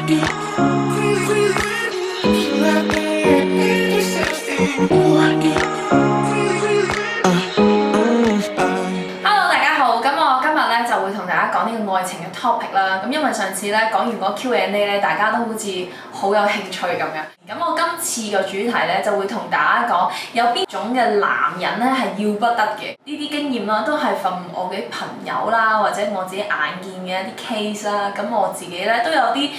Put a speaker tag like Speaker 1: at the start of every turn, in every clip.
Speaker 1: 大家好，咁我今日咧就會同大家講呢個愛情嘅 topic 啦。咁因為上次咧講完嗰 Q&A 咧，大家都好似好有興趣咁樣。咁我今次個主題咧就會同大家講有邊種嘅男人咧係要不得嘅。呢啲經驗啦，都係從我嘅朋友啦，或者我自己眼見嘅一啲 case 啦。咁我自己咧都有啲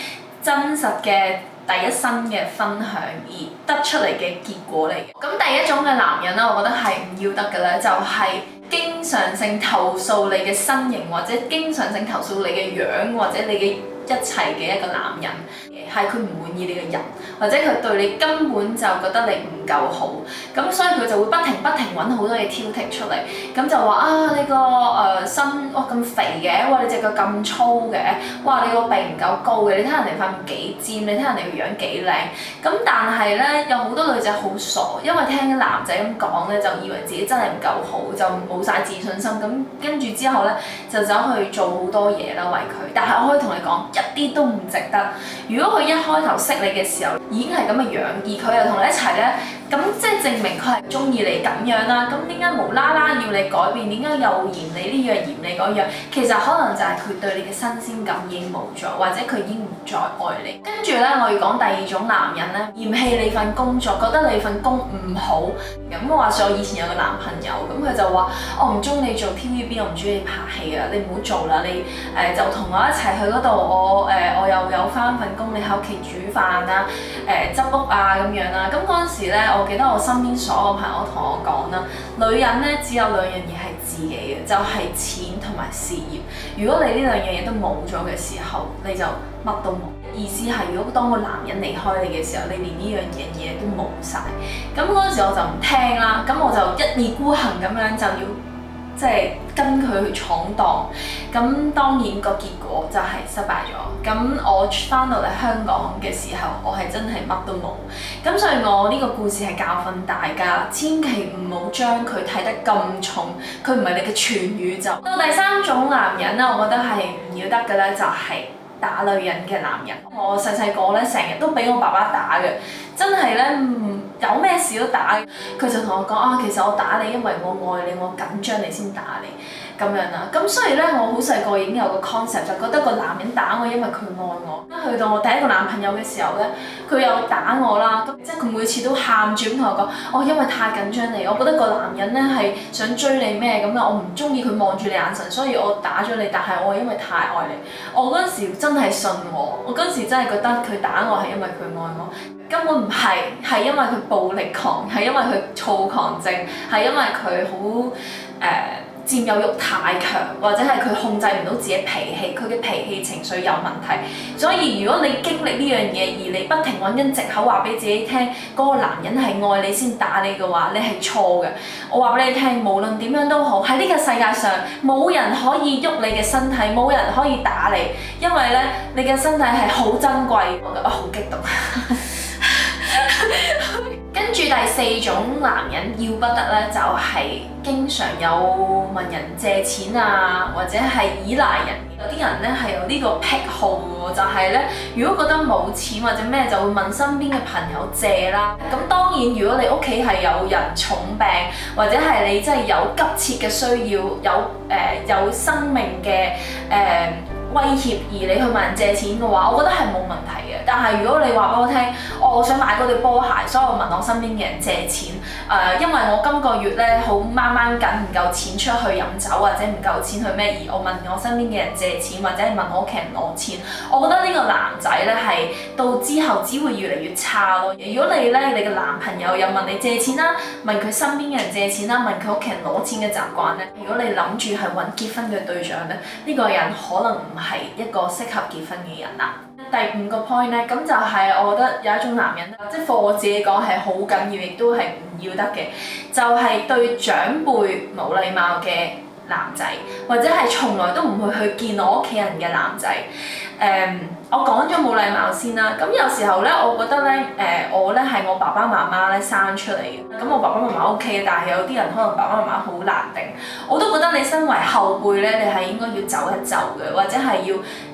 Speaker 1: 真實嘅第一身嘅分享而得出嚟嘅結果嚟嘅。咁第一種嘅男人咧，我覺得係唔要得嘅咧，就係經常性投訴你嘅身形，或者經常性投訴你嘅樣，或者你嘅一切嘅一個男人，係佢唔滿意你嘅人，或者佢對你根本就覺得你唔夠好，咁所以佢就會不停揾好多嘢挑剔出嚟，咁就話啊你個身哇咁肥嘅，哇你隻腳咁粗嘅，哇你個鼻唔夠高嘅，你睇人哋塊面幾尖，你睇人哋個樣幾靚，咁但係咧有好多女仔好傻，因為聽啲男仔咁講咧，就以為自己真係唔夠好，就冇晒自信心，咁跟住之後咧就走去做好多嘢啦為佢，但係我可以同你講一啲都唔值得。如果佢一開頭識你嘅時候已經係咁嘅樣，而佢又同你一齊咧，咁即係證明佢係中意你咁樣啦。咁點解無啦啦要你改變？點解又嫌你呢樣嫌你嗰樣？其實可能就係佢對你嘅新鮮感已經冇咗，或者佢已經唔再愛你。跟住咧，我要講第二種男人咧，嫌棄你份工作，覺得你份工唔好。咁我話說我以前有個男朋友，咁佢就話我唔中意你做 TVB， 我唔中意你拍戲啊，你唔好做啦，你就同我一齊去嗰度，我又有翻份工，你喺屋企煮飯啊，執屋啊咁樣啦。咁嗰陣時咧，我記得我身邊所有朋友同我講啦，女人咧只有兩樣嘢係自己嘅，就係錢同埋事業。如果你呢兩樣嘢都冇咗嘅時候，你就乜都冇。意思係，如果當個男人離開你嘅時候，你連呢樣嘢都冇晒。咁嗰陣時我就唔聽啦，咁我就一意孤行咁樣就要即係跟佢去闖蕩。咁當然個結果就係失敗咗。咁我翻到嚟香港嘅時候，我係真係乜都冇。咁所以我呢個故事係教訓大家，千祈唔好將佢睇得咁重，佢唔係你嘅全宇宙。到第三種男人咧，我覺得係唔要得嘅咧，就係打女人嘅男人。我細個咧成日都俾我爸爸打嘅，真係咧有咩事都打。佢就同我講啊，其實我打你，因為我愛你，我緊張你先打你咁樣啦。咁所以咧，我好細個已經有個 concept，就覺得個男人打我，因為佢愛我。去到我第一個男朋友嘅時候咧，佢又打我啦，咁即係佢每次都喊住咁同我講，哦，因為太緊張你，我覺得個男人咧係想追你咩咁樣，我唔中意佢望住你眼神，所以我打咗你。但係我因為太愛你，我嗰陣時真係信我嗰陣時真係覺得佢打我係因為佢愛我，根本唔係，係因為佢暴力狂，係因為佢躁狂症，係因為佢好佔有欲太強，或者係佢控制唔到自己脾氣，佢嘅脾氣情緒有問題。所以如果你經歷呢樣嘢，而你不停揾緊藉口話俾自己聽，嗰個男人係愛你先打你嘅話，你係錯嘅。我話俾你聽，無論點樣都好，喺呢個世界上冇人可以喐你嘅身體，冇人可以打你，因為咧你嘅身體係好珍貴。我覺得好激動。跟住第四種男人要不得咧，就係經常有問人借錢啊，或者係依賴人。有啲人咧係有呢個癖好喎，就係咧，如果覺得冇錢或者咩，就會問身邊嘅朋友借啦。咁當然，如果你屋企係有人重病，或者係你真係有急切嘅需要，有生命嘅威脅，而你去問人借錢嘅話，我覺得係冇問題嘅。但係如果你話俾我聽，我想買嗰對波鞋，所以我問我身邊嘅人借錢，因為我今個月咧好掹緊，唔夠錢出去飲酒，或者唔夠錢去咩，而我問我身邊嘅人借錢，或者係問我屋企人攞錢，我覺得呢個男仔咧係到之後只會越嚟越差咯。如果你嘅男朋友又問你借錢啦，問佢身邊嘅人借錢啦，問佢屋企人攞錢嘅習慣咧，如果你諗住係揾結婚嘅對象咧，呢個人可能唔係一個適合結婚嘅人啦。第五個 point 咧，咁就係我覺得有一種男人，即係我自己講係好緊要，亦都係唔要得嘅，就係對長輩冇禮貌嘅男仔，或者係從來都唔會去見我屋企人嘅男仔。我講咗冇禮貌先啦。咁有時候咧，我覺得咧，我咧係我爸爸媽媽咧生出嚟嘅。咁我爸爸媽媽 OK，但係有啲人可能爸爸媽媽好難頂。我都覺得你身為後輩咧，你係應該要走一走嘅，或者係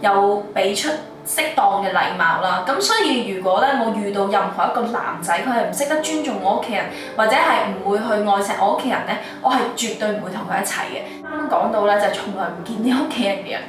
Speaker 1: 要有俾出適當嘅禮貌啦。咁所以如果咧我遇到任何一個男仔，佢係唔識得尊重我屋企人，或者係唔會去愛錫我屋企人咧，我係絕對唔會同佢一齊嘅。啱啱講到咧就係從來唔見你屋企人嘅人。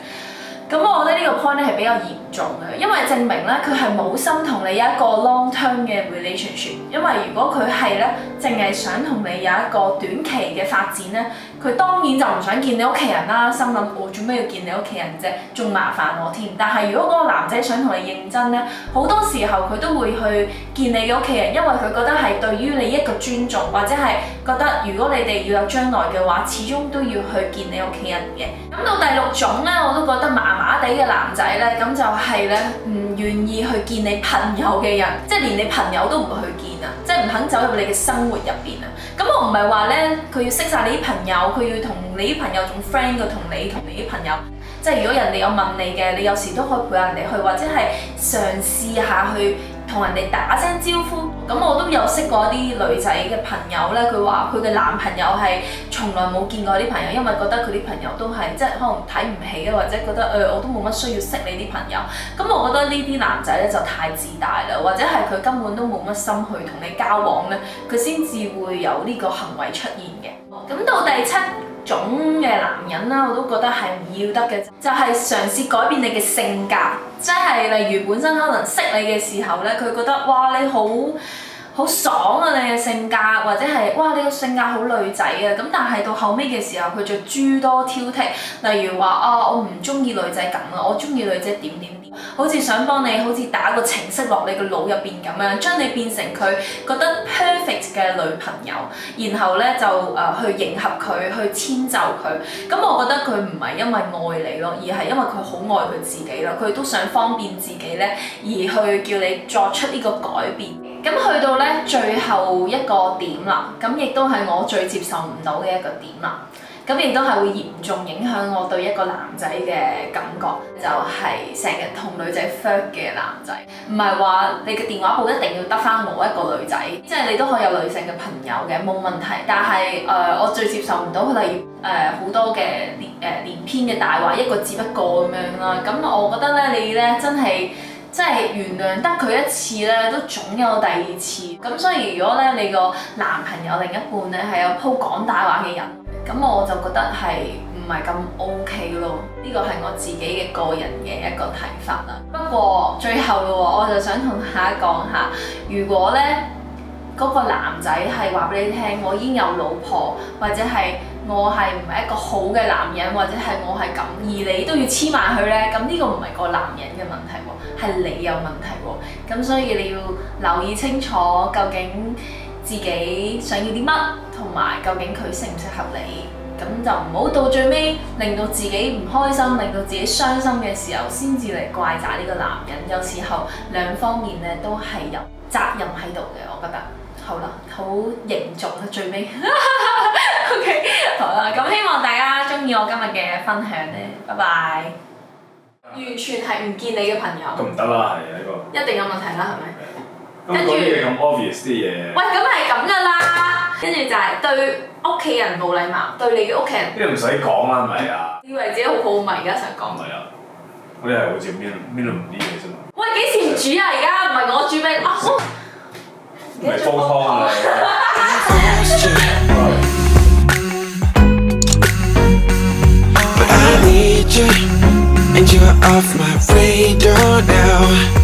Speaker 1: 咁我覺得呢個 point 咧係比較嚴重嘅，因為證明咧佢係冇心同你有一個 long term 嘅 relationship。因為如果佢係咧淨係想同你有一個短期嘅發展咧，佢當然就唔想見你屋企人啦，心諗我做咩要見你屋企人啫，仲麻煩我添。但係如果嗰個男仔想同你認真咧，好多時候佢都會去見你嘅屋企人，因為佢覺得係對於你一個尊重，或者係覺得如果你哋要有將來嘅話，始終都要去見你屋企人嘅。咁到第6種咧，我都覺得麻地嘅男仔咧，咁就係咧唔願意去見你朋友嘅人，即係連你朋友都唔去見啊，即係唔肯走入你嘅生活入邊啊。咁我唔係話咧佢要識晒你啲朋友，佢要同你啲朋友仲 friend 過同你啲朋友。即係如果人哋有問你嘅，你有時都可以陪人哋去，或者係嘗試下去同人哋打聲招呼。咁我都有識過一啲女仔嘅朋友咧，佢話佢嘅男朋友係從來冇見過啲朋友，因為覺得佢啲朋友都係即係可能睇唔起啊，或者覺得我都冇乜需要識你啲朋友。咁我覺得呢啲男仔咧就太自大啦，或者係佢根本都冇乜心去同你交往咧，佢先至會有呢個行為出現嘅。咁到第7種嘅男人啦，我都覺得係唔要得嘅，就係嘗試改變你嘅性格，即係例如本身可能識你嘅時候咧，佢覺得哇你好爽啊你嘅性格，或者係哇你個性格好女仔啊，咁但係到後尾嘅時候佢就諸多挑剔，例如話我唔中意女仔咁啊，我中意女仔點點點，好似想幫你好似打個程式落你個腦入邊咁樣，將你變成佢覺得 perfect 嘅女朋友，然後咧就去迎合佢，去遷就佢。咁我覺得佢唔係因為愛你咯，而係因為佢好愛佢自己啦，佢都想方便自己咧，而去叫你作出呢個改變。咁去到咧最後一個點啦，咁亦都係我最接受唔到嘅一個點啦。咁亦都係會嚴重影響我對一個男仔嘅感覺，就係成日同女仔 flirt 嘅男仔。唔係話你嘅電話簿一定要得返我一個女仔，即係你都可以有女性嘅朋友嘅，冇問題。但係我最接受唔到佢例如好多嘅連篇嘅大話，一個只不過咁樣啦。咁我覺得咧，你咧真係原諒得佢一次咧，都總有第二次。咁所以如果咧你個男朋友另一半咧係有鋪講大話嘅人，咁我就覺得係唔係咁 OK 咯。呢個係我自己嘅個人嘅一個睇法啦。不過最後咯，我就想同大家講下，如果咧嗰個男仔係話俾你聽，我已經有老婆，或者係我係唔係一個好嘅男人，或者係我係咁，而你都要黐埋佢咧，咁呢個唔係個男人嘅問題喎，係你有問題喎。咁所以你要留意清楚，究竟自己想要啲乜，同埋究竟佢適唔適合你。咁就唔好到最尾令到自己唔開心，令到自己傷心嘅時候，先至嚟怪責呢個男人。有時候兩方面咧都係有責任喺度嘅，我覺得。好啦，好凝重啦，最尾。OK， 好啦，咁希望大家中意我今日嘅分享咧，拜拜。完全係唔見你嘅朋友。咁唔得啦，係呢個。一定有問題啦，係咪？咁講啲嘢咁 obvious 啲嘢。喂，咁係咁㗎啦。跟住就係對屋企人冇禮貌，對你嘅屋企人。呢個唔使講啦，係咪啊？以為自己好好咪，而家成日講。唔係啊，嗰啲係好似邊度唔啲嘢啫嘛。喂，幾時唔煮啊？而家唔係我煮俾你。唔係煲湯啊！But I need you, and you're off my radar now.